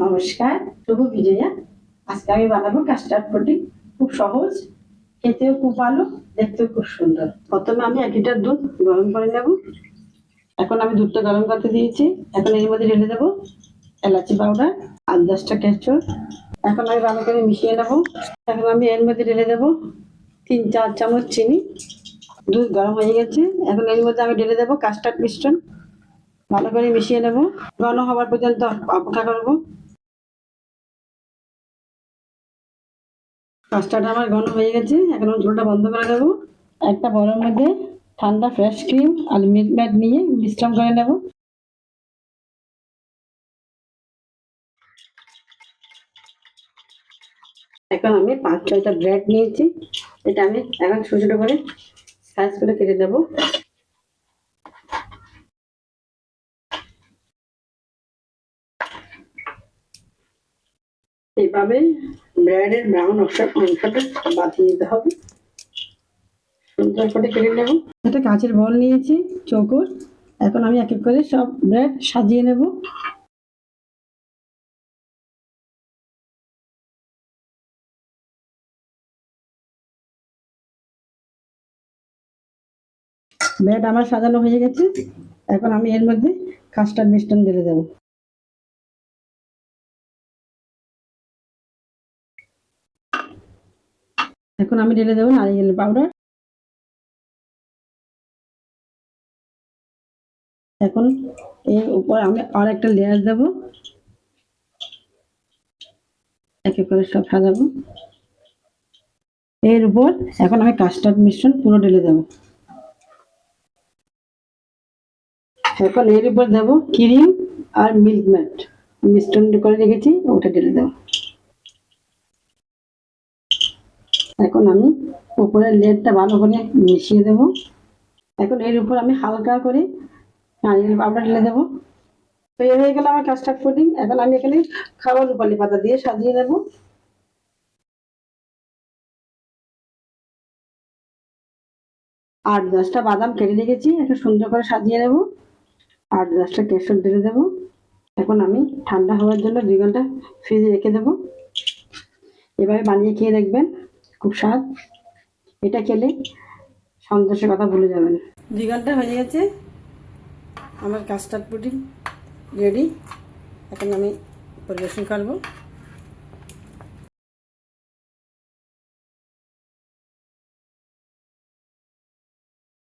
নমস্কার, শুভ বিজয়া। আজকে আমি বানাবো কাস্টার্ড পুডিং। খুব সহজ, খেতেও খুব ভালো, দেখতেও খুব সুন্দর। প্রথমে আমি 1 লিটার দুধ গরম করে নেব। এখন আমি দুধটা গরম করতে দিয়েছি। এখন এর মধ্যে ঢেলে দেবো এলাচি পাউডার আর 10টা কেশর। এখন আমি ভালো করে মিশিয়ে নেব। এখন আমি এর মধ্যে ঢেলে দেবো 3-4 চামচ চিনি। দুধ গরম হয়ে গেছে। এখন এর মধ্যে আমি ঢেলে দেবো কাস্টার্ড মিশ্রণ। ভালো করে মিশিয়ে নেব, ঘন হওয়ার পর্যন্ত অপেক্ষা করবো। কাস্টার্ড আমার ঘন হয়ে গেছে। এখন আমি ঝোলটা বন্ধ করে দেবো। একটা বড়ের মধ্যে ঠান্ডা ফ্রেশ ক্রিম আর মিল্ক মেড নিয়ে মিশ্রণ করে নেব। এখন আমি 5-6টা ব্রেড নিয়েছি। এটা আমি এখন ছোট ছোট করে সাইজ করে কেটে দেবো। এইভাবে ব্রেডের ব্রাউন অংশটা বাতিয়ে দিতে হবে। সুন্দর করে কেটে নেব। একটা কাঁচের বল নিয়েছি চৌকোর। এখন আমি এক এক করে সব ব্রেড সাজিয়ে নেব। ব্রেড আমার সাজানো হয়ে গেছে। এখন আমি এর মধ্যে কাস্টার্ড মিশ্রণ ঢেলে দেবো। এখন আমি ঢেলে দেবো নারিকেল পাউডার। এখন এর উপর আমি আর একটা লেয়ার দেবো। এক এক করে সব সাজাবো। এর উপর এখন আমি কাস্টার্ড মিশ্রণ পুরো ঢেলে দেবো। এখন এর উপর দেবো ক্রিম আর মিল্ক মেড মিশ্রণ করে রেখেছি, ওটা ঢেলে দেবো। এখন আমি উপরের লেয়ারটা ভালো করে মিশিয়ে দেবো। এখন এর উপর আমি হালকা করে নারিকেল পাউডার ঢেলে দেবো। তৈরি হয়ে গেল আমার কাস্টার্ড পুডিং। এখন আমি এখানে খাবার রুপালি পাতা দিয়ে সাজিয়ে দেবো। 8-10টা বাদাম কেটে রেখেছি, একটা সুন্দর করে সাজিয়ে নেব। 8-10টা কেশর ঢেলে দেবো। এখন আমি ঠান্ডা হওয়ার জন্য 2 ঘন্টা ফ্রিজে রেখে দেবো। এভাবে বানিয়ে খেয়ে দেখবেন, খুব স্বাদ। এটা খেলে সন্তোষের কথা ভুলে যাবেন। 2 ঘন্টা হয়ে গেছে, আমার কাস্টার্ড পুডিং রেডি। এখন আমি পরিবেশন করবো।